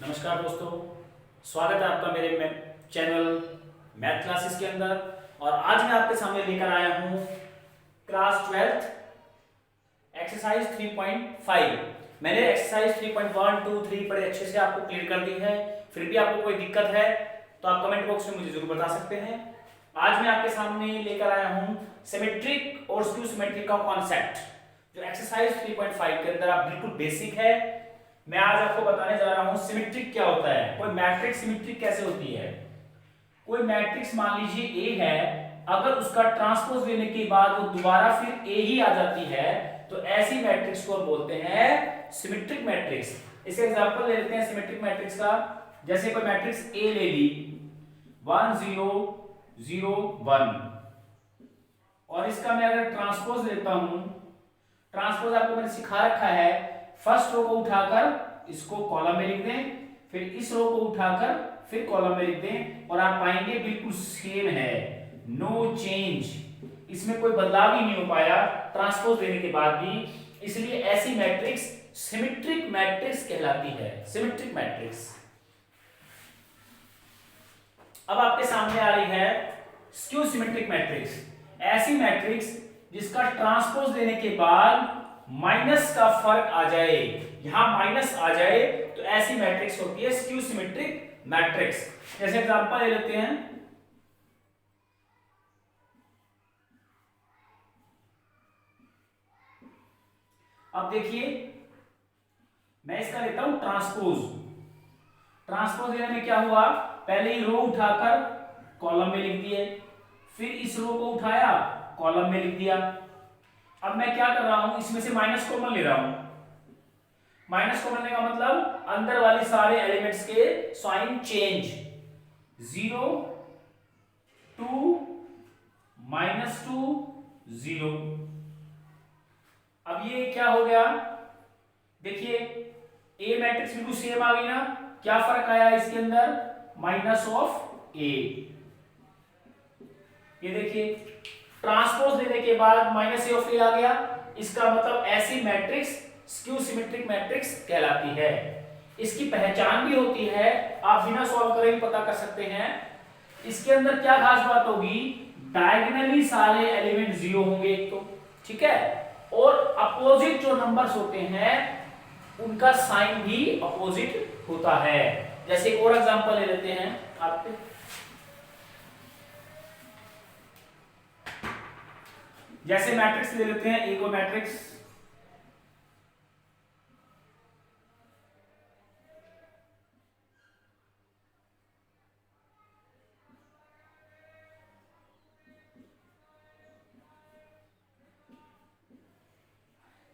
नमस्कार दोस्तों, स्वागत है आपका मेरे चैनल मैथ क्लासेस के अंदर। और आज मैं आपके सामने लेकर आया हूं क्लास 12 एक्सरसाइज 3.5। मैंने एक्सरसाइज 3.1, 2, 3 बड़े अच्छे से आपको क्लियर कर दी है। फिर भी आपको कोई दिक्कत है तो आप कमेंट बॉक्स में मुझे जरूर बता सकते हैं। आज मैं आपके सामने लेकर आया हूं सिमेट्रिक और स्क्यू सिमेट्रिक का कॉन्सेप्ट, जो एक्सरसाइज 3.5 के अंदर आप बिल्कुल बेसिक है। मैं आज आपको बताने जा रहा हूं सिमेट्रिक क्या होता है, कोई मैट्रिक्स सिमेट्रिक कैसे होती है। कोई मैट्रिक्स मान लीजिए ए है, अगर उसका ट्रांसपोज लेने के बाद वो दोबारा फिर ए ही आ जाती है तो ऐसी मैट्रिक्स को बोलते हैं सिमेट्रिक मैट्रिक्स। इसका एग्जांपल ले लेते हैं सिमेट्रिक मैट्रिक्स का। जैसे कोई मैट्रिक्स ए ले ली 1 0 0 1, और इसका मैं अगर ट्रांसपोज लेता हूं, ट्रांसपोज आपको मैंने सिखा रखा है, फर्स्ट रो को उठाकर इसको कॉलम में लिख दें, फिर इस रो को उठाकर फिर कॉलम में लिख दें, और आप पाएंगे बिल्कुल सेम है, नो चेंज, इसमें कोई बदलाव ही नहीं हो पाया ट्रांसपोज देने के बाद भी। इसलिए ऐसी मैट्रिक्स सिमेट्रिक मैट्रिक्स कहलाती है, सिमेट्रिक मैट्रिक्स। अब आपके सामने आ रही है स्क्यू सिमेट्रिक मैट्रिक्स, ऐसी मैट्रिक्स जिसका ट्रांसपोज लेने के बाद माइनस का फर्क आ जाए, यहां माइनस आ जाए, तो ऐसी मैट्रिक्स होती है स्क्यू सिमेट्रिक मैट्रिक्स। जैसे एग्जांपल ले लेते हैं, अब देखिए मैं इसका लेता हूं ट्रांसपोज। ट्रांसपोज लेने में क्या हुआ, पहले ही रो उठाकर कॉलम में लिख दिए, फिर इस रो को उठाया कॉलम में लिख दिया। अब मैं क्या कर रहा हूं, इसमें से माइनस कॉमन ले रहा हूं। माइनस कॉमन लेने का मतलब अंदर वाले सारे एलिमेंट्स के साइन चेंज, 0 2 -2 0। अब ये क्या हो गया, देखिए ए मैट्रिक्स बिल्कुल सेम आ गई ना, क्या फर्क आया इसके अंदर, माइनस ऑफ ए। ये देखिए ट्रांसपोज देने के बाद माइनस ए ऑफ ए आ गया, इसका मतलब ऐसी मैट्रिक्स स्क्यू सिमेट्रिक मैट्रिक्स कहलाती है। इसकी पहचान भी होती है, आप बिना सॉल्व करे भी पता कर सकते हैं। इसके अंदर क्या खास बात होगी, डायगोनली सारे एलिमेंट 0 होंगे एक तो, ठीक है, और अपोजिट जो नंबर्स होते हैं उनका साइन भी अपोजिट होता है। जैसे एक और एग्जांपल ले लेते हैं आपके, जैसे मैट्रिक्स ले लेते हैं, एक और मैट्रिक्स,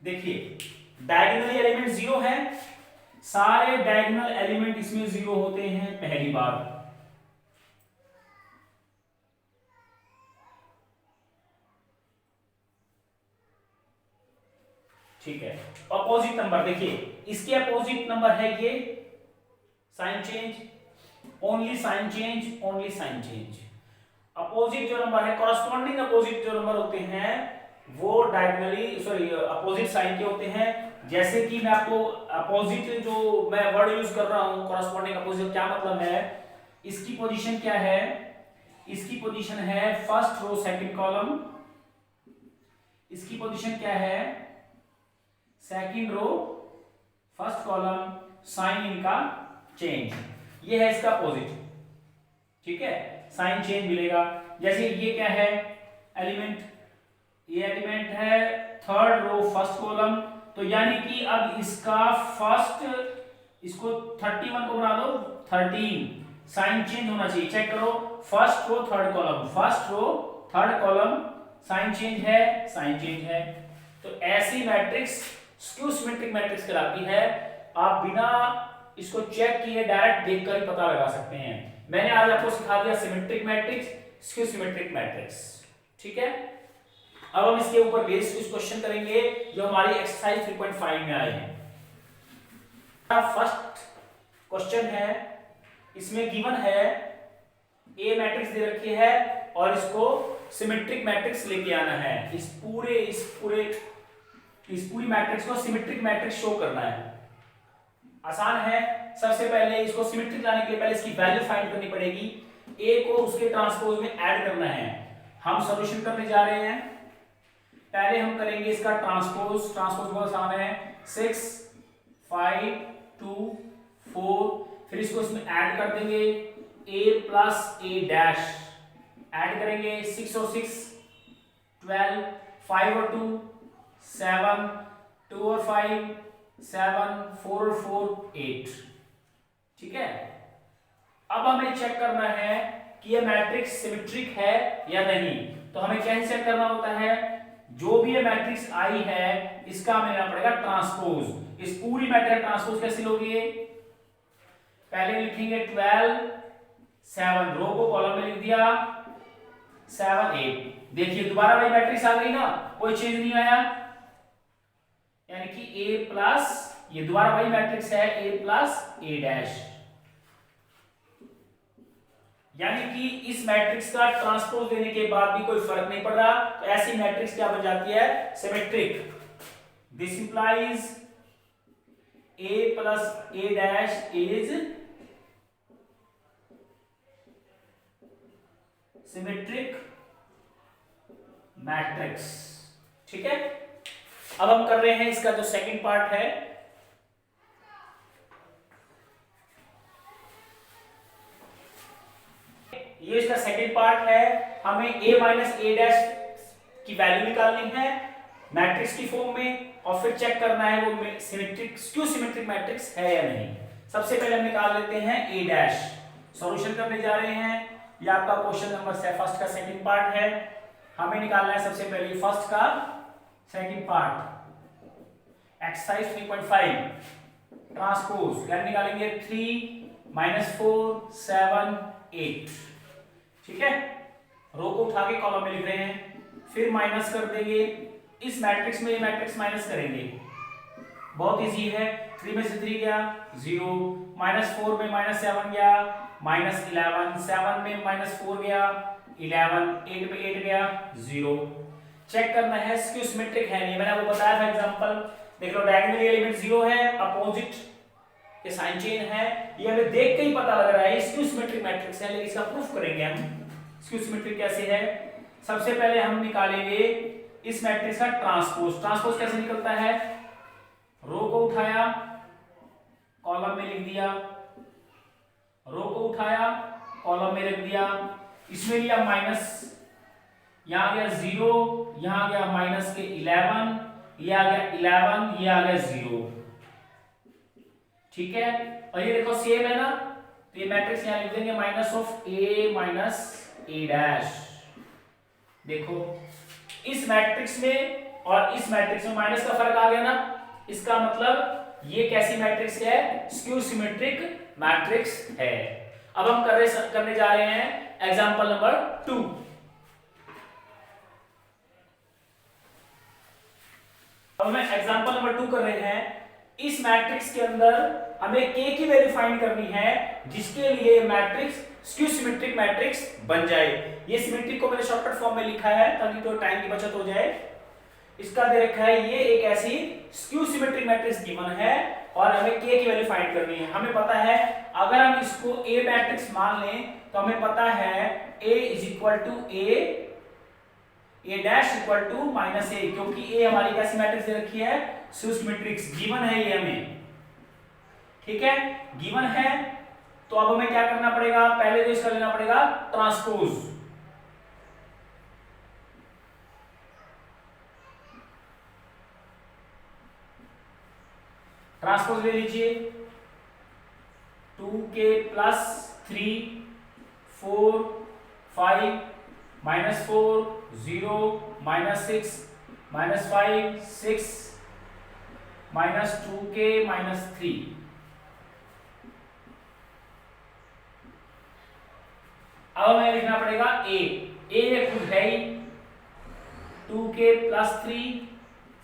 देखिए डायगोनल एलिमेंट 0 है, सारे डायगोनल एलिमेंट इसमें 0 होते हैं पहली बार। ठीक है, अपोजिट नंबर देखिए, इसके अपोजिट नंबर है ये, sign change, only sign change, only sign change. Opposite जो नंबर है, कॉरस्पॉन्डिंग अपोजिट जो नंबर होते हैं वो डायगोनली सॉरी अपोजिट साइन के होते हैं। जैसे कि मैं आपको अपोजिट जो मैं वर्ड यूज कर रहा हूं, कॉरस्पॉन्डिंग अपोजिट, क्या मतलब है, इसकी पोजीशन क्या है, इसकी पोजीशन है फर्स्ट रो सेकंड कॉलम, इसकी पोजीशन क्या है, second row first column, sign इनका चेंज, ये है इसका अपोजिट, ठीक है, साइन चेंज मिलेगा। जैसे ये क्या है एलिमेंट, ये एलिमेंट है थर्ड रो फर्स्ट कॉलम, तो यानी कि अब इसका फर्स्ट, इसको 31 को बना दो 13, साइन चेंज होना चाहिए, चेक करो, first row third column, first row third column, sign change है, साइन चेंज है। तो ऐसी मैट्रिक्स स्क्यू सिमेट्रिक मैट्रिक्स कहलाती है। आप बिना इसको चेक किए डायरेक्ट देखकर ही पता लगा सकते हैं। मैंने आज आपको सिखा दिया symmetric matrix, skew symmetric matrix, ठीक है। अब हम इसके ऊपर बेस कुछ क्वेश्चन करेंगे जो हमारी एक्सरसाइज 3.5 में आए हैं। फर्स्ट क्वेश्चन है, इसमें गिवन है ए मैट्रिक्स दे रखी है और इसको सिमेट्रिक मैट्रिक्स लेके आना है। इस पूरी मैट्रिक्स को सिमेट्रिक मैट्रिक्स शो करना है। आसान है, सबसे पहले इसको सिमेट्रिक लाने के लिए पहले इसकी वैल्यू फाइंड करनी पड़ेगी। ए को उसके ट्रांसपोज में ऐड करना है। हम सॉल्यूशन करने जा रहे हैं। पहले हम करेंगे इसका ट्रांसपोज। ट्रांसपोज बहुत आसान है, 6 5 2 4, फिर इसको इसमें ऐड कर देंगे, a plus A dash add करेंगे, 6 और 6 12, 5 और 2 7, 2 और 5 7, 4 और 4 8। ठीक है, अब हमें चेक करना है कि ये मैट्रिक्स सिमेट्रिक है या नहीं। तो हमें कैसे चेक करना होता है, जो भी ये मैट्रिक्स आई है इसका हमें लेना पड़ेगा ट्रांसपोज। इस पूरी मैट्रिक्स ट्रांसपोज कैसे लोगे, पहले लिखेंगे 12 7, रो को कॉलम में लिख दिया, 7 8। देखिए दोबारा वही मैट्रिक्स आ गई ना, कोई चेंज नहीं आया, यानी कि a प्लस, ये दोबारा वही मैट्रिक्स है, a प्लस ए डैश, यानी कि इस मैट्रिक्स का ट्रांसपोज देने के बाद भी कोई फर्क नहीं पड़ रहा, तो ऐसी मैट्रिक्स क्या बन जाती है, symmetric. This implies a plus A dash is symmetric matrix. ठीक है, अब हम कर रहे हैं इसका जो सेकंड पार्ट है, ये इसका सेकंड पार्ट है। हमें a माइनस ए डैश की वैल्यू निकालनी है मैट्रिक्स की फॉर्म में, और फिर चेक करना है वो सिमेट्रिक, स्क्यू सिमेट्रिक मैट्रिक्स है या नहीं। सबसे पहले हम निकाल लेते हैं a डैश। सॉल्यूशन करने जा रहे हैं, ये आपका क्वेश्चन नंबर फर्स्ट का सेकंड पार्ट है। हमें निकालना है सबसे पहले फर्स्ट का सेकंड पार्ट, एक्सरसाइज 3.5 ट्रांसपोज, यानी निकालेंगे 3 -4 7 8। ठीक है, रो को उठा के कॉलम में लिख रहे हैं, फिर माइनस कर देंगे, इस मैट्रिक्स में ये मैट्रिक्स माइनस करेंगे, बहुत इजी है। 3 में से 3 गया 0, -4 में -7 गया -11, 7 में -4 गया 11, 8 में 8 गया 0। चेक करना है स्क्यू सिमेट्रिक है नहीं, मैंने आपको बताया था एग्जांपल, देख लो डायगोनल एलिमेंट 0 है, अपोजिट के साइन चेन है, ये हमें देख के ही पता लग रहा है स्क्यू सिमेट्रिक मैट्रिक्स है, लेकिन इसका प्रूफ करेंगे हम स्क्यू सिमेट्रिक कैसे है। सबसे पहले हम निकालेंगे इस मैट्रिक्स का ट्रांसपोज। ट्रांसपोज कैसे निकलता है, रो को उठाया कॉलम में लिख दिया, रो को उठाया कॉलम में रख दिया, इसमें लिया माइनस, यहां गया 0, यहां गया माइनस के 11, ये आ गया 11, ये आ गया 0। ठीक है, और ये देखो सेम है ना, तो ये मैट्रिक्स यहां लिख देंगे minus of a minus A dash. देखो इस मैट्रिक्स में और इस मैट्रिक्स में माइनस का फर्क आ गया ना, इसका मतलब ये कैसी मैट्रिक्स है, स्क्यू सिमेट्रिक मैट्रिक्स है। अब हम करने जा रहे हैं एग्जांपल नंबर 2। अब हम एग्जांपल नंबर 2 कर रहे हैं। इस मैट्रिक्स के अंदर हमें k की वैल्यू फाइंड करनी है, जिसके लिए मैट्रिक्स स्क्यू सिमेट्रिक मैट्रिक्स बन जाए। ये सिमेट्रिक को मैंने शॉर्टकट फॉर्म में लिखा है ताकि तो टाइम की बचत हो जाए। इसका दे रखा है ये एक ऐसी स्क्यू सिमेट्रिक मैट्रिक्स गिवन है और हमें k की वैल्यू फाइंड करनी है। हमें पता है अगर हम इसको a मैट्रिक्स मान लें तो हमें पता है a dash equal to minus a, क्योंकि a हमारी कैसी मैट्रिक्स दे रखी है, स्क्यू सिमेट्रिक्स गिवन है ये हमें। ठीक है, गिवन है, तो अब हमें क्या करना पड़ेगा, पहले तो इसका लेना पड़ेगा ट्रांसपोज। ट्रांसपोज ले लीजिए, 2k प्लस 3 4 5 -4 0 -6 -5 6 -2k -3। अब हमें लिखना पड़ेगा a खुद है ही, 2k प्लस 3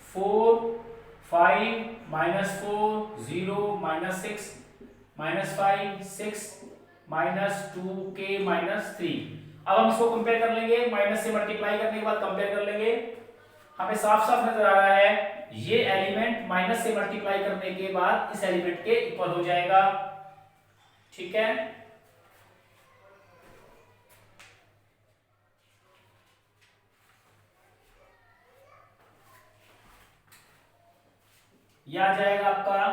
4 5 -4 0 -6 -5 6 -2k -3। अब हम इसको कंपेयर कर लेंगे, माइनस से मल्टीप्लाई करने के बाद कंपेयर कर लेंगे। हमें साफ साफ नजर आ रहा है ये एलिमेंट माइनस से मल्टीप्लाई करने के बाद इस एलिमेंट के इक्वल हो जाएगा। ठीक है, यह आ जाएगा आपका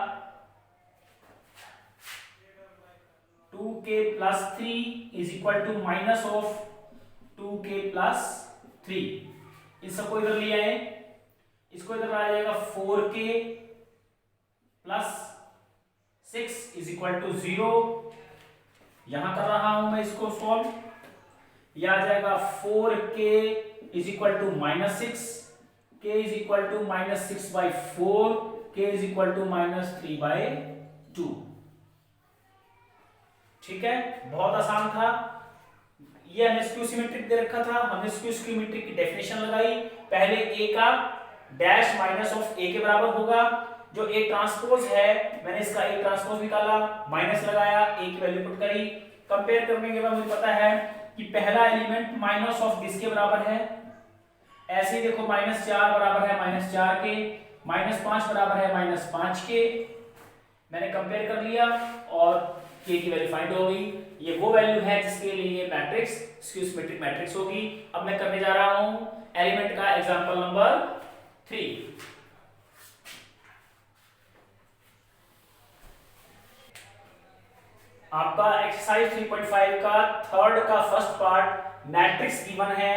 2k plus 3 is equal to minus of 2k plus 3। इन सबको इधर ले आए, इसको इधर आ जाएगा 4k plus 6 is equal to 0। यहां कर रहा हूं मैं इसको सॉल्व, यह आ जाएगा 4k is equal to minus 6, k is equal to minus 6/4, k is equal to minus 3/2। ठीक है, बहुत आसान था। ये हमें स्क्यू सिमेट्रिक दे रखा था, हमने स्क्यू सिमेट्रिक की डेफिनेशन लगाई। पहले a का डैश माइनस ऑफ a के बराबर होगा। जो a ट्रांसपोज है, मैंने इसका a ट्रांसपोज निकाला, माइनस लगाया, a की वैल्यू पुट करी। कंपेयर करने के बाद मुझे पता है कि पहला एलिमेंट माइनस ऑफ किसके बराबर है। ऐसे ही देखो, -4 बराबर है -4 के, -5 बराबर है -5 के। मैंने कंपेयर कर लिया और k की वैल्यू फाइंड हो गई। ये वो वैल्यू है जिसके लिए ये मैट्रिक्स स्क्यू सिमेट्रिक मैट्रिक्स होगी। अब मैं करने जा रहा हूं एलिमेंट का एग्जांपल नंबर 3। आपका एक्सरसाइज 3.5 का थर्ड का फर्स्ट पार्ट मैट्रिक्स गिवन है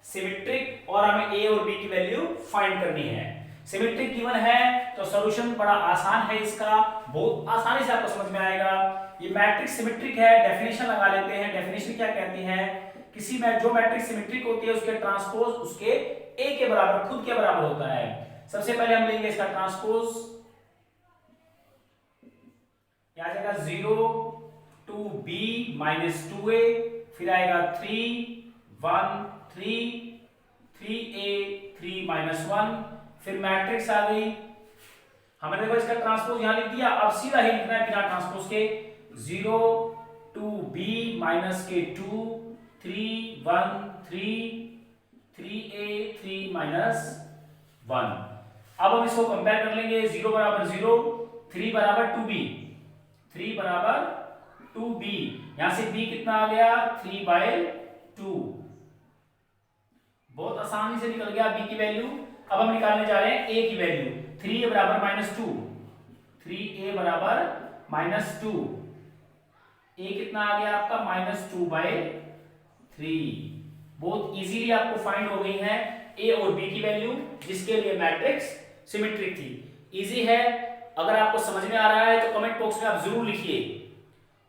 सिमेट्रिक और हमें a और b की वैल्यू फाइंड करनी है। सिमेट्रिक गिवन है तो सॉल्यूशन बड़ा आसान है इसका, बहुत आसानी से आपको समझ में आएगा। ये मैट्रिक्स सिमेट्रिक है, डेफिनेशन लगा लेते हैं। डेफिनेशन क्या कहती है, किसी में जो मैट्रिक्स सिमेट्रिक होती है उसके ट्रांसपोज उसके a के बराबर, खुद के बराबर होता है। सबसे पहले हम लेंगे इसका ट्रांसपोज, आ जाएगा 0 2b माइनस 2a, फिर आएगा 3 1 3 3a 3 माइनस 1, फिर मैट्रिक्स आ गई। हमने देखो इसका ट्रांसपोज यहां लिख दिया, अब सीधा ही लिखना है बिना ट्रांसपोज के 0 2b माइनस के 2 3 1 3 3a 3 माइनस 1। अब हम इसको कंपेयर कर लेंगे, 0 बराबर 0, 3 बराबर 2b, 3 बराबर 2b, यहां से b कितना आ गया 3/2। बहुत आसानी से निकल गया b की वैल्यू। अब हम निकालने जा रहे हैं a की वैल्यू, 3a बराबर -2, 3a बराबर -2, a कितना आ गया आपका -2/3। बहुत इजीली आपको फाइंड हो गई है a और b की वैल्यू, जिसके लिए मैट्रिक्स सिमेट्रिक थी। इजी है, अगर आपको समझ में आ रहा है तो कमेंट बॉक्स में आप जरूर लिखिए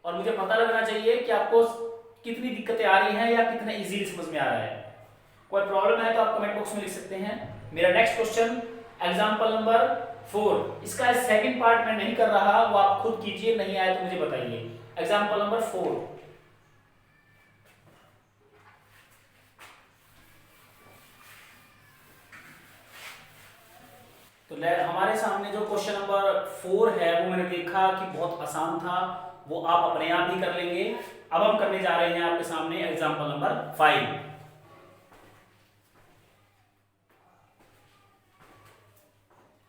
और मुझे पता लगना चाहिए कि आपको कितनी दिक्कतें आ रही हैं या कितना इजीली समझ में आ रहा है। कोई प्रॉब्लम है तो आप कमेंट बॉक्स में लिख सकते हैं। मेरा नेक्स्ट क्वेश्चन एग्जांपल नंबर 4, इसका सेकंड पार्ट मैं नहीं कर रहा, वो आप खुद कीजिए, नहीं आए तो मुझे बताइए। एग्जांपल नंबर 4, तो हमारे सामने जो क्वेश्चन नंबर 4 है वो मैंने देखा कि बहुत आसान था, वो आप अपने आप ही कर लेंगे। अब हम करने जा रहे हैं आपके सामने example number 5।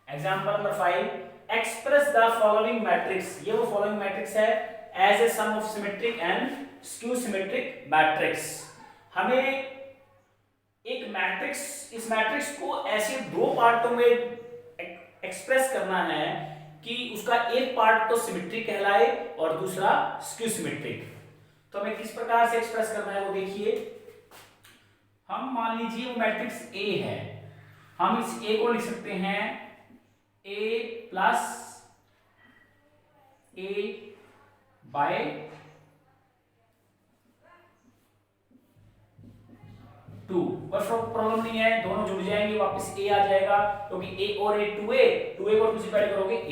Example number 5, express the following matrix. ये वो फॉलोइंग मैट्रिक्स है as a sum of symmetric and skew symmetric matrix. हमें एक मैट्रिक्स, इस मैट्रिक्स को ऐसे दो पार्टों में एक्सप्रेस करना है कि उसका एक पार्ट तो सिमेट्रिक कहलाए और दूसरा स्क्यू सिमेट्रिक। तो हमें किस प्रकार से एक्सप्रेस करना है वो देखिए। हम मान लीजिए वो मैट्रिक्स A है, हम इस A को लिख सकते हैं A प्लस A बाय 2। कोई प्रॉब्लम नहीं है, दोनों जुड़ जाएंगे, वापस A आ जाएगा क्योंकि A और A 2A को मल्टीप्लाई करोगे A।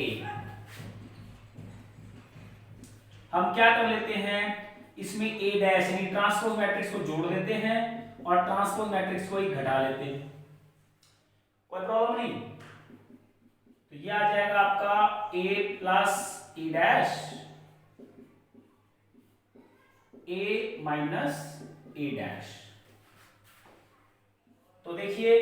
हम क्या कर लेते हैं, इसमें A डैश यानी ट्रांसपोज मैट्रिक्स को जोड़ देते हैं और ट्रांसपोज मैट्रिक्स को ही घटा लेते हैं। कोई प्रॉब्लम नहीं। तो ये आ जाएगा आपका A plus A dash A minus A dash. तो देखिए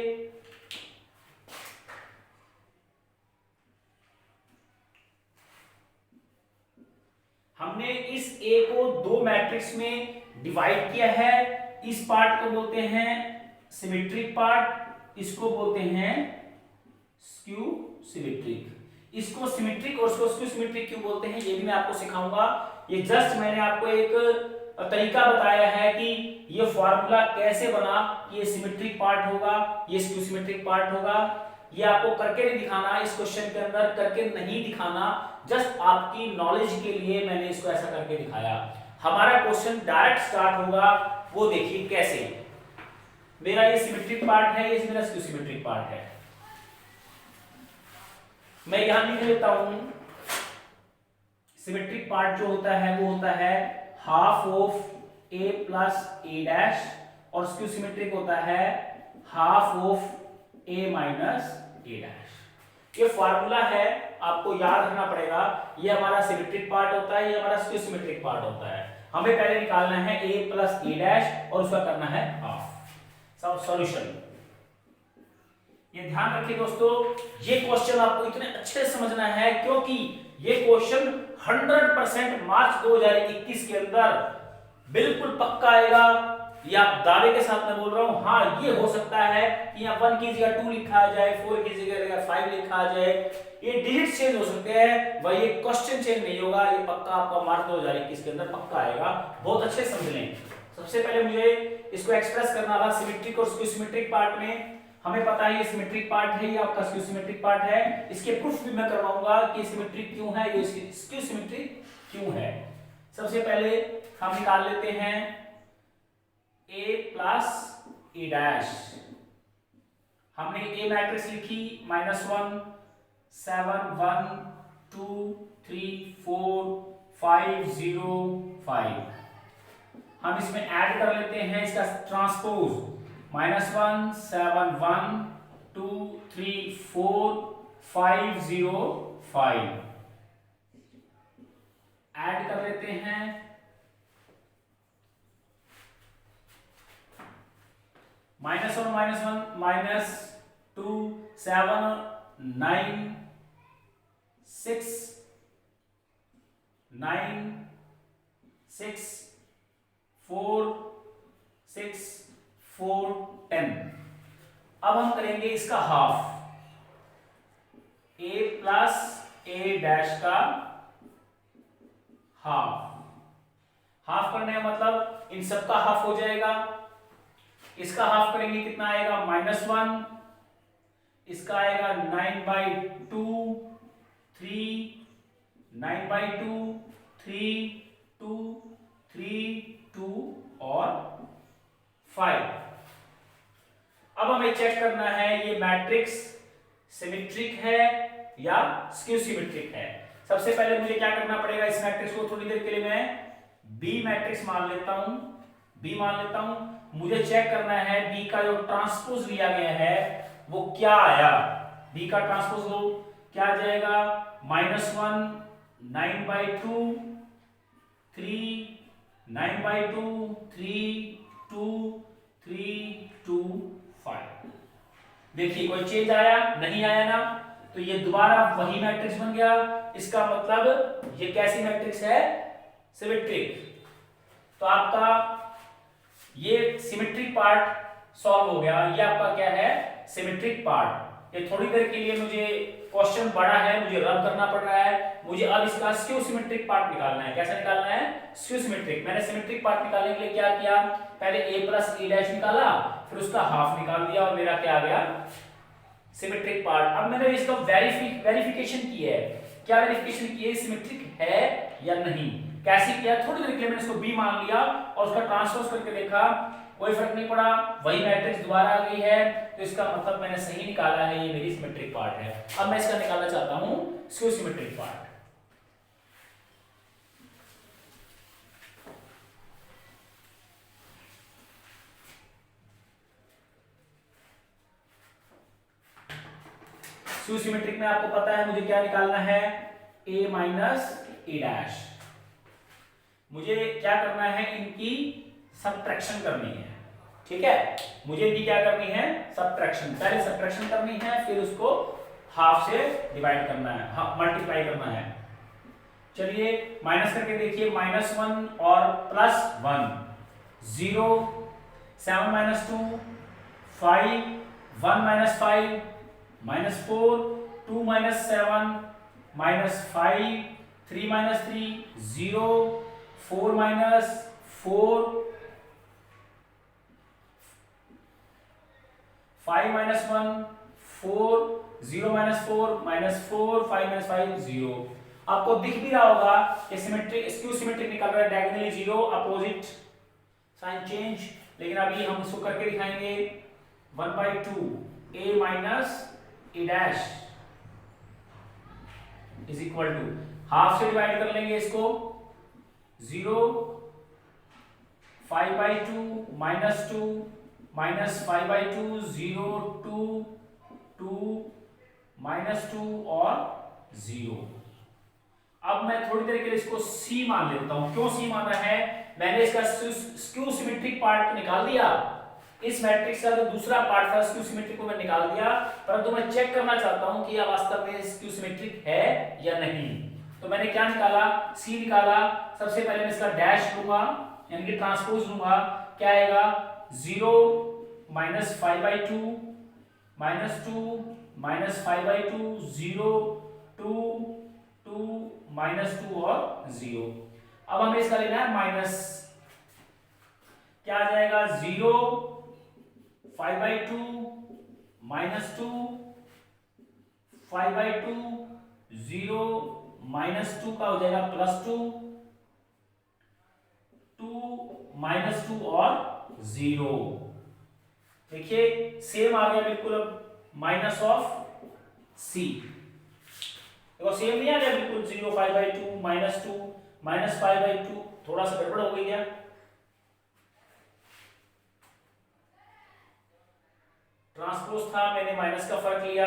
हमने इस ए को दो मैट्रिक्स में डिवाइड किया है। इस पार्ट को बोलते हैं सिमेट्रिक पार्ट, इसको बोलते हैं स्क्यू सिमेट्रिक। इसको सिमेट्रिक और इसको स्क्यू सिमेट्रिक क्यों बोलते हैं ये भी मैं आपको सिखाऊंगा। ये जस्ट मैंने आपको एक तरीका बताया है कि ये फॉर्मूला कैसे बना, ये सिमेट्रिक पार्ट होगा, ये स्क्यू सिमेट्रिक पार्ट होगा। ये आपको करके नहीं दिखाना, इस क्वेश्चन के अंदर करके नहीं दिखाना, जस्ट आपकी नॉलेज के लिए मैंने इसको ऐसा करके दिखाया। हमारा क्वेश्चन डायरेक्ट स्टार्ट होगा, वो देखिए कैसे। मेरा ये सिमेट्रिक पार्ट है, ये मेरा स्क्यू सिमेट्रिक पार्ट है। मैं यहां लिख लेता हूं, सिमेट्रिक पार्ट जो होता है वो होता है half of A plus A dash, और स्क्यू सिमेट्रिक होता है half of A minus A dash. ये फार्मूला है, आपको याद रखना पड़ेगा। ये हमारा सिमेट्रिक पार्ट होता है, ये हमारा स्क्यू सिमेट्रिक पार्ट होता है। हमें पहले निकालना है ए प्लस ए डैश और उसका करना है हाफ। सब सॉल्यूशन ये ध्यान रखिए दोस्तों, ये क्वेश्चन आपको इतने अच्छे से समझना है क्योंकि ये क्वेश्चन 100% मार्च 2021 के अंदर बिल्कुल पक्का आएगा। ये आप दावे के साथ मैं बोल रहा हूं। हाँ, ये हो सकता है कि यहाँ 1 की जगह 2 लिखा जाए, 4 की जगह 5 लिखा जाए, ये डिजिट चेंज हो सकते हैं, वह ये क्वेश्चन चेंज नहीं होगा। ये पक्का आपका मार्च 2021 के अंदर पक्का आएगा। बहुत अच्छे समझ लें। सबसे पहले मुझे इसको एक्सप्रेस करना था सिमेट्रिक और स्क्यू सिमेट्रिक पार्ट में। हमें पता है ये सिमेट्रिक पार्ट है, ये आपका स्क्यू सिमेट्रिक पार्ट है। इसके प्रूफ भी मैं करवाऊंगा कि सिमेट्रिक क्यों है, ये स्क्यू सिमेट्रिक क्यों है। सबसे पहले हम निकाल लेते हैं a प्लस ए डैश। हमने ए मैट्रिक्स लिखी -1 7 1 2 3 4 5 0 5। हम इसमें ऐड कर लेते हैं इसका ट्रांसपोज -1 7 1 2 3 4 5 0 5। ऐड कर लेते हैं -1 -2 7 9 6 9 6 4 6 4 10। अब हम करेंगे इसका half, a plus A dash का हाफ। हाफ करने का मतलब इन सब का हाफ हो जाएगा। इसका हाफ करेंगे कितना आएगा -1, इसका आएगा 9/2 3 9/2 3 2 3 2 और 5। अब हमें चेक करना है ये मैट्रिक्स सिमेट्रिक है या स्क्यू सिमेट्रिक है। सबसे पहले मुझे क्या करना पड़ेगा, इस मैट्रिक्स को थोड़ी देर के लिए मैं बी मैट्रिक्स मान लेता हूं, बी मान लेता हूं। मुझे चेक करना है बी का जो ट्रांसपोज लिया गया है वो क्या आया। बी का ट्रांसपोज लो, क्या आ जाएगा -1 9/2 3 9/2 3 2 3 2 5। देखिए कोई चेंज आया नहीं, आया ना, तो ये दोबारा वही मैट्रिक्स बन गया। इसका मतलब ये कैसी मैट्रिक्स है, सिमेट्रिक। तो आपका ये सिमेट्रिक पार्ट सॉल्व हो गया। ये आपका क्या है, सिमेट्रिक पार्ट। ये थोड़ी देर के लिए मुझे क्वेश्चन बड़ा है, मुझे रब करना पड़ रहा है। मुझे अब इसका स्क्यू सिमेट्रिक पार्ट निकालना है। कैसा निकालना है, स्क्यू सिमेट्रिक। मैंने सिमेट्रिक पार्ट निकालने के लिए क्या किया, पहले a प्लस ए डैश निकाला, फिर उसका हाफ निकाल दिया और मेरा क्या आ गया, सिमेट्रिक पार्ट। अब मैंने इसका वेरिफिकेशन की है। क्या वेरिफिकेशन की है, सिमेट्रिक है या नहीं। कैसे किया, थोड़ी देर के लिए मैंने इसको b मान लिया और उसका ट्रांसपोज करके देखा, कोई फर्क नहीं पड़ा, वही मैट्रिक्स दोबारा आ गई है। तो इसका मतलब मैंने सही निकाला है, ये मेरी सिमेट्रिक पार्ट है। अब मैं इसका निकालना चाहता हूं skew symmetric part. Skew symmetric में आपको पता है मुझे क्या निकालना है, a माइनस ए डैश। मुझे क्या करना है, इनकी सबट्रैक्शन करनी है। ठीक है, मुझे भी क्या करनी है, सबट्रैक्शन। पहले सबट्रैक्शन करनी है, फिर उसको हाफ से डिवाइड करना है, मल्टीप्लाई करना है। चलिए माइनस करके देखिए, -1 और +1, 0, 7 - 2 5, 1 - 5 -4, 2 - 7 -5, 3 - 3 0, 4 - 4, 5 - 1 4, 0 - 4 -4, 5 - 5 0। आपको दिख भी रहा होगा कि सिमेट्रिक स्क्यू सिमेट्रिक निकल रहा है, डायगोनली 0, अपोजिट साइन चेंज। लेकिन अभी हम इसको करके दिखाएंगे 1/2 a minus a dash is equal to, half से डिवाइड कर लेंगे इसको, 0, 5/2 -2 -5/2 0, 2 2 -2 और 0। अब मैं थोड़ी देर के लिए इसको C मान लेता हूं। क्यों C माना है? मैंने इसका स्क्यू सिमेट्रिक पार्ट निकाल दिया, इस मैट्रिक्स का जो दूसरा पार्ट था स्क्यू सिमेट्रिक को मैं निकाल दिया, परंतु मैं चेक करना चाहता हूं कि यह वास्तव में स्क्यू सिमेट्रिक है या नहीं। तो मैंने क्या निकाला? C निकाला। सबसे पहले मैं इसका डैश लूंगा, यानी कि ट्रांसपोज लूंगा। क्या आएगा? 0 -5/2 -2 -5/2 0 2 2 -2 और 0। अब हमें इसका लेना है माइनस। क्या आ जाएगा? 0 5/2 -2 5/2 0 -2 का हो जाएगा +2 2 -2 और 0। देखिए सेम आ गया बिल्कुल। अब माइनस ऑफ C, देखो सेम नहीं आ गया बिल्कुल, 0 5/2 -2 -5/2, थोड़ा सा गड़बड़ हो गई क्या? ट्रांसपोज था, मैंने माइनस का फर्क लिया।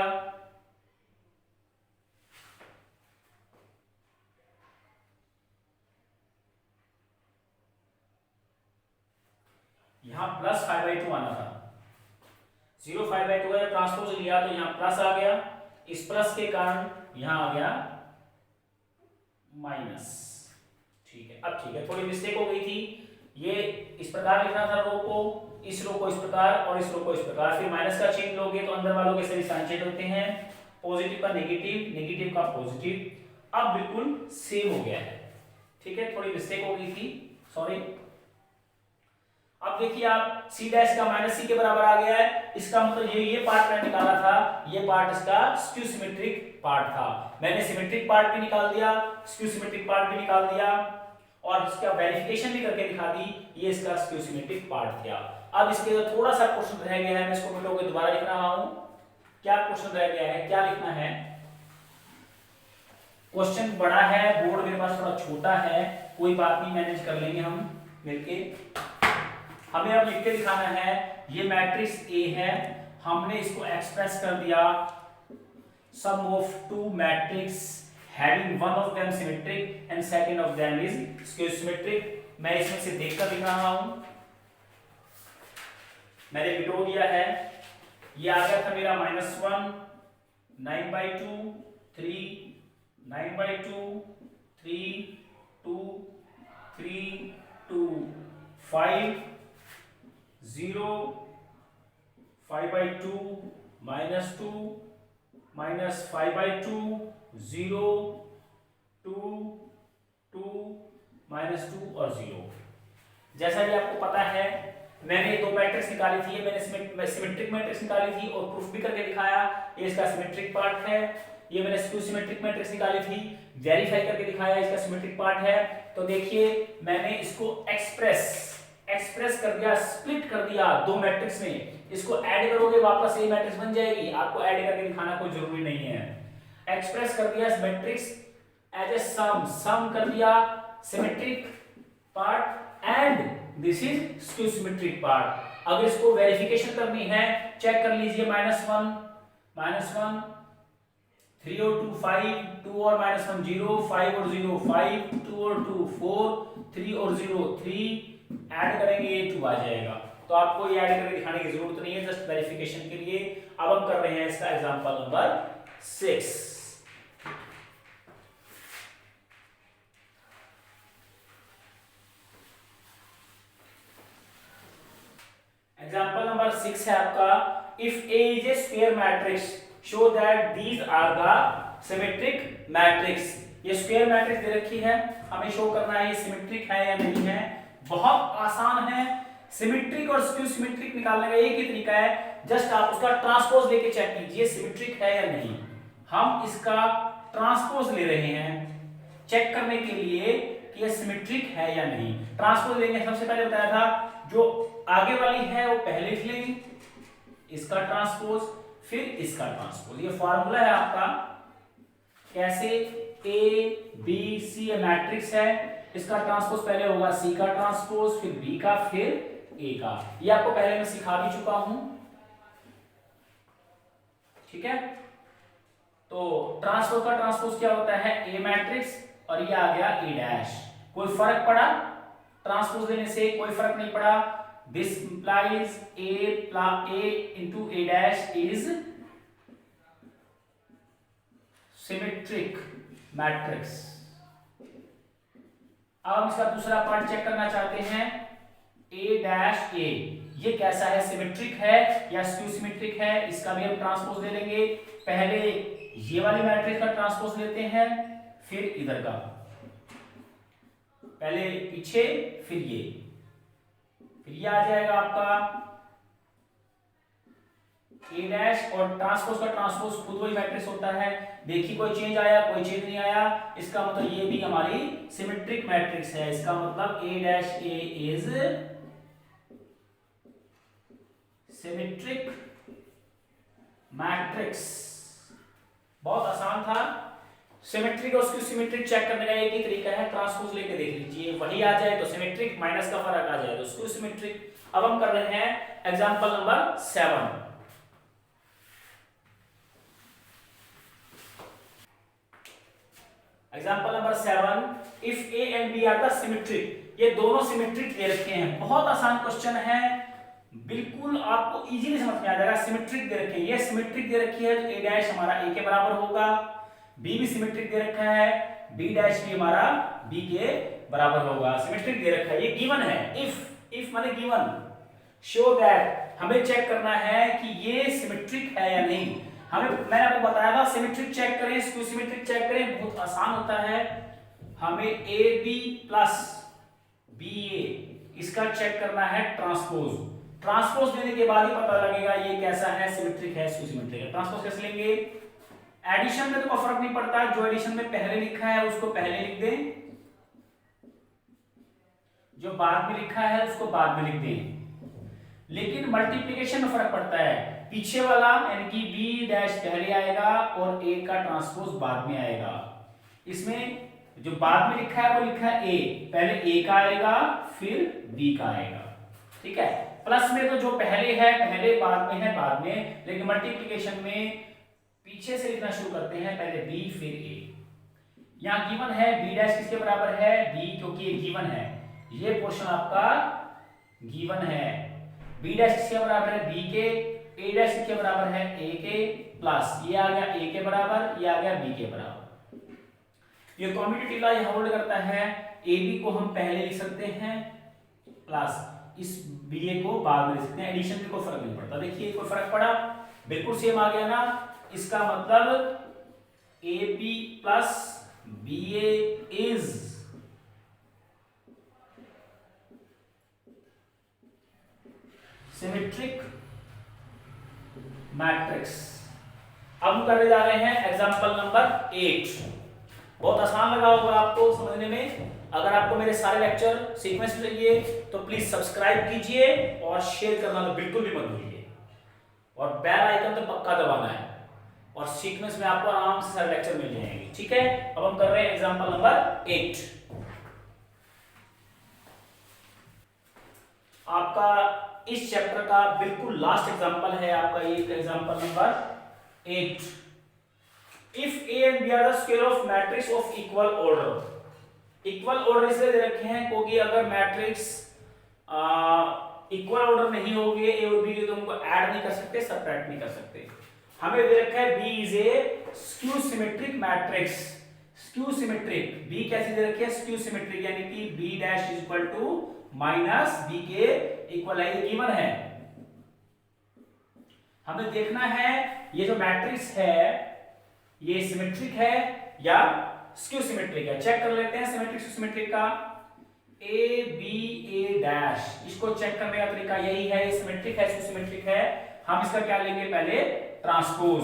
यहां +5/2 आना था, 0 5/2 है, ट्रांसपोज लिया तो यहां प्लस आ गया, इस प्लस के कारण यहां आ गया माइनस। ठीक है, अब ठीक है, थोड़ी मिस्टेक हो गई थी। ये इस प्रकार लिखना था रो को, इस रो को इस प्रकार और इस रो को इस प्रकार। फिर माइनस का चिन्ह लोगे तो अंदर वालों के सभी साइन चेंज होते हैं, पॉजिटिव का नेगेटिव, नेगेटिव का पॉजिटिव। अब बिल्कुल सेम हो गया है। ठीक है, थोड़ी मिस्टेक हो गई थी, सॉरी। अब देखिए आप C डैश का -C के बराबर आ गया है। इसका मतलब ये पार्ट मैंने निकाला था, ये पार्ट इसका स्क्यू सिमेट्रिक पार्ट था। मैंने सिमेट्रिक पार्ट भी निकाल दिया, स्क्यू सिमेट्रिक पार्ट भी निकाल दिया और इसका वेरिफिकेशन भी करके दिखा दी, ये इसका स्क्यू सिमेट्रिक पार्ट था। अब इसके जो थोड़ा सा क्वेश्चन रह गया है, मैं इसको मिनटों के दोबारा लिख रहा हूं। क्या क्वेश्चन रह गया है, क्या लिखना है? क्वेश्चन बड़ा है, बोर्ड मेरे पास थोड़ा छोटा है, कोई बात नहीं, मैनेज कर लेंगे हम मिलके। हमें अब लिख के दिखाना है, ये मैट्रिक्स A है, हमने इसको एक्सप्रेस कर दिया sum of two matrix having one of them symmetric and second of them is skew symmetric. मैं इसमें से देखकर लिख रहा हूं, मैंने मिटो दिया है। ये आ गया था मेरा -1 9/2 3 9/2 3 2 3 2 5 0 5/2 -2 -5/2 0 2 2 -2 और 0। जैसा कि आपको पता है, मैंने दो मैट्रिक्स निकाली थी, मैंने सिमेट्रिक मैट्रिक्स निकाली थी और प्रूफ भी करके दिखाया, ये इसका सिमेट्रिक पार्ट है। ये मैंने स्क्यू सिमेट्रिक मैट्रिक्स निकाली थी, वेरीफाई करके दिखाया इसका सिमेट्रिक पार्ट है। तो देखिए मैंने इसको एक्सप्रेस कर दिया, स्प्लिट कर दिया दो मैट्रिक्स में। इसको ऐड करोगे वापस ये मैट्रिक्स बन जाएगी, आपको ऐड करके दिखाना कोई जरूरी नहीं है। एक्सप्रेस कर दिया मैट्रिक्स एज ए सम कर दिया symmetric part and this is skew symmetric part. अगर इसको वेरिफिकेशन करनी है, चेक कर लीजिए, -1 3 और 2 5 2 और -1 0 5 और 0 5 2 और 2 4 3 और 0 3 ऐड करेंगे ये 2 आ जाएगा। तो आपको ये ऐड करके दिखाने की जरूरत नहीं है, जस्ट वेरिफिकेशन के लिए। अब हम कर रहे हैं इसका एग्जांपल नंबर 6। 6 है आपका, if A is a square matrix show that these are the symmetric matrix. ये स्क्वायर मैट्रिक्स दे रखी है, हमें शो करना है ये सिमेट्रिक है या नहीं है। बहुत आसान है, सिमेट्रिक और स्क्यू सिमेट्रिक निकालने का एक ही तरीका है, जस्ट आप उसका ट्रांसपोज लेके चेक कीजिए सिमेट्रिक है या नहीं। हम इसका ट्रांसपोज ले रहे हैं चेक करने के लिए कि ये सिमेट्रिक है या नहीं। ट्रांसपोज लेंगे, सबसे पहले बताया था जो आगे वाली है वो पहले लिख लेंगे, इसका ट्रांसपोज फिर इसका ट्रांसपोज। ये फॉर्मूला है आपका, कैसे ए बी सी मैट्रिक्स है, इसका ट्रांसपोज पहले होगा सी का ट्रांसपोज, फिर बी का, फिर ए का। ये आपको पहले मैं सिखा भी चुका हूं, ठीक है। तो ट्रांसपोज का ट्रांसपोज क्या होता है, ए मैट्रिक्स और ये आ गया ए डैश। कोई फर्क पड़ा ट्रांसपोज लेने से? कोई फर्क नहीं पड़ा। This implies A into A dash is symmetric matrix. अब हम इसका दूसरा पार्ट चेक करना चाहते हैं, ए डैश ए ये कैसा है, सिमेट्रिक है या स्क्यू सिमेट्रिक है। इसका भी हम ट्रांसपोज ले लेंगे। पहले ये वाली मैट्रिक्स का ट्रांसपोज लेते हैं, फिर इधर का, पहले पीछे फिर ये आ जाएगा आपका ए डैश, और ट्रांसपोज का ट्रांसपोज खुद वही मैट्रिक्स होता है। देखिए कोई चेंज आया, कोई चेंज नहीं आया, इसका मतलब ये भी हमारी सिमेट्रिक मैट्रिक्स है। इसका मतलब A dash A is symmetric matrix. बहुत आसान था। सिमेट्रिक और स्क्यू सिमेट्रिक चेक करने का एक ही तरीका है, ट्रांसपोज लेके देख लीजिए, वही आ जाए तो सिमेट्रिक, माइनस का फर्क आ जाए तो स्क्यू सिमेट्रिक। अब हम कर रहे हैं example number 7। Example number 7, if A and B are the symmetric. ये दोनों सिमेट्रिक दे रखे हैं, बहुत आसान क्वेश्चन है, बिल्कुल आपको इजीली समझ में आ जाएगा। सिमेट्रिक दे रखे हैं, ये सिमेट्रिक दे रखी है तो ए डैश हमारा ए के बराबर होगा, बी भी सिमेट्रिक दे रखा है, बी डैश भी हमारा बी के बराबर होगा। सिमेट्रिक दे रखा है, ये गिवन है। इफ माने गिवन, शो दैट, हमें चेक करना है कि ये सिमेट्रिक है या नहीं। मैंने आपको बताया था सिमेट्रिक चेक करें, स्क्यू सिमेट्रिक चेक करें, बहुत आसान होता है। हमें ए बी प्लस बी ए इसका चेक करना है ट्रांसपोज। ट्रांसपोज लेने के बाद ही पता लगेगा ये कैसा है, सिमेट्रिक है, स्क्यू सिमेट्रिक है। ट्रांसपोज कैसे लेंगे? एडिशन में तो कोई फर्क नहीं पड़ता, जो एडिशन में पहले लिखा है उसको पहले लिख दें, जो बाद में लिखा है उसको बाद में लिख दें। लेकिन मल्टीप्लिकेशन में फर्क पड़ता है, पीछे वाला यानी कि बी डैश पहले आएगा और ए का ट्रांसपोज बाद में आएगा। इसमें जो बाद में लिखा है वो लिखा है ए, पहले ए का आएगा फिर बी का आएगा, ठीक है। प्लस में तो जो पहले है पहले, बाद में है बाद में, लेकिन मल्टीप्लिकेशन में पीछे से लिखना शुरू करते हैं, पहले बी फिर ए। यहां गिवन है बी डैश किसके बराबर है, बी, क्योंकि ये गिवन है, ये पोर्शन आपका गिवन है। बी डैश किसके बराबर है, बी के, ए डैश किसके बराबर है, ए के, प्लस ये आ गया ए के बराबर, ये आ गया बी के बराबर। ये कम्यूटेटिव लॉ ये होल्ड करता है, ए बी को हम पहले लिख सकते हैं प्लस इस बी ए को बाद में लिख सकते हैं। एडिशन में कोई फर्क नहीं पड़ता। देखिए कोई फर्क पड़ा, बिल्कुल सेम आ गया ना। इसका मतलब A B plus B A is symmetric matrix. अब हम करने जा रहे हैं एग्जांपल नंबर 8। बहुत आसान लगा होगा आपको समझने में। अगर आपको मेरे सारे लेक्चर सीक्वेंस में चाहिए तो प्लीज सब्सक्राइब कीजिए और शेयर करना तो बिल्कुल भी मत भूलिए, और बेल आइकन तो पक्का दबाना है, और सीक्वेंस में आपको आराम से सारे लेक्चर मिल जाएंगे, ठीक है। अब हम कर रहे हैं एग्जांपल नंबर 8। आपका इस चैप्टर का बिल्कुल लास्ट एग्जांपल है आपका ये example number 8। If A and B are the square of matrix of equal order. Equal order इसलिए दे रखे हैं क्योंकि अगर मैट्रिक्स इक्वल ऑर्डर नहीं होगी ए और बी के, तो उनको ऐड नहीं कर सकते, सबट्रैक्ट नहीं कर सकते। हमें दे रखा है B is a skew symmetric matrix. Skew symmetric, B कैसी दे रखी है, स्क्यू सिमेट्रिक, यानी कि B dash is equal to minus B के इक्वल है, ये गिवन है। हमें देखना है ये जो मैट्रिक्स है ये सिमेट्रिक है या स्क्यू सिमेट्रिक है। चेक कर लेते हैं सिमेट्रिक सिमेट्रिक का। ए बी ए डैश, इसको चेक करने का तरीका यही है, ये सिमेट्रिक है स्क्यू सिमेट्रिक है। हम इसका क्या लेंगे, पहले ट्रांसपोज।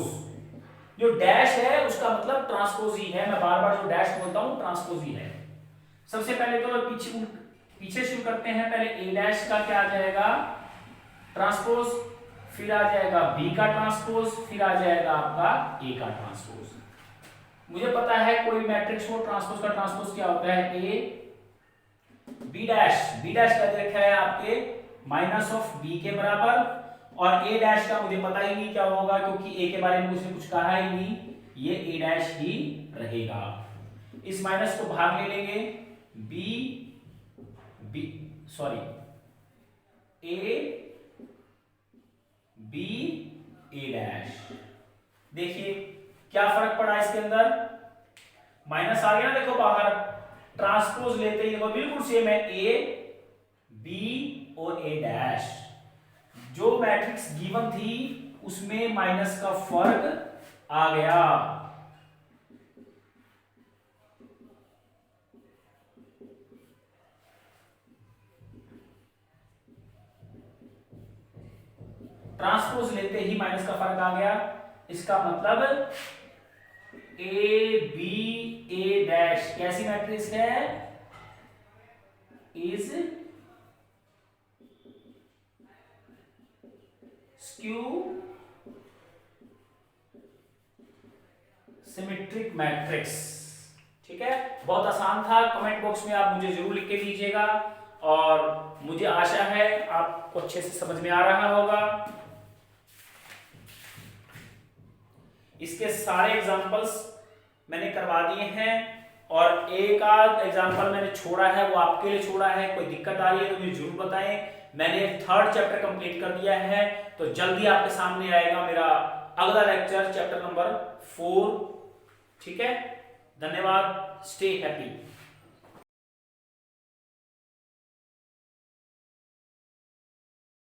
जो डैश है उसका मतलब ट्रांसपोज ही है, मैं बार बार जो डैश बोलता हूं ट्रांसपोज ही है। सबसे पहले तो पीछे शुरू करते हैं। पहले ए डैश का क्या आ जाएगा, ट्रांसपोज, फिर आ जाएगा बी का ट्रांसपोज, फिर आ जाएगा आपका ए का ट्रांसपोज। मुझे पता है कोई मैट्रिक्स हो ट्रांसपोज का ट्रांसपोज क्या होता है, A B dash. B dash का देखा है आपके माइनस ऑफ बी के बराबर, और ए डैश का मुझे पता ही नहीं क्या होगा क्योंकि ए के बारे में उसने कुछ कहा ही नहीं, ये ए डैश ही रहेगा। इस माइनस को बाहर ले लेंगे, ए बी ए डैश। देखिए क्या फर्क पड़ा इसके अंदर, माइनस आ गया ना, देखो बाहर। ट्रांसपोज लेते ही देखो बिल्कुल सेम है, ए बी और ए डैश। जो मैट्रिक्स गिवन थी उसमें माइनस का फर्क आ गया। ट्रांसपोज लेते ही माइनस का फर्क आ गया, इसका मतलब ए बी ए डैश कैसी मैट्रिक्स है, इज स्क्यू सिमेट्रिक मैट्रिक्स। ठीक है, बहुत आसान था। कमेंट बॉक्स में आप मुझे जरूर लिख के दीजिएगा, और मुझे आशा है आपको अच्छे से समझ में आ रहा होगा। इसके सारे एग्जांपल्स मैंने करवा दिए हैं, और एक आध एग्जांपल मैंने छोड़ा है, वो आपके लिए छोड़ा है। कोई दिक्कत आ रही है तो मुझे जरूर बताएं। मैंने 3rd चैप्टर कंप्लीट कर दिया है, तो जल्दी आपके सामने आएगा मेरा अगला लेक्चर, चैप्टर नंबर 4। ठीक है, धन्यवाद, स्टे हैप्पी।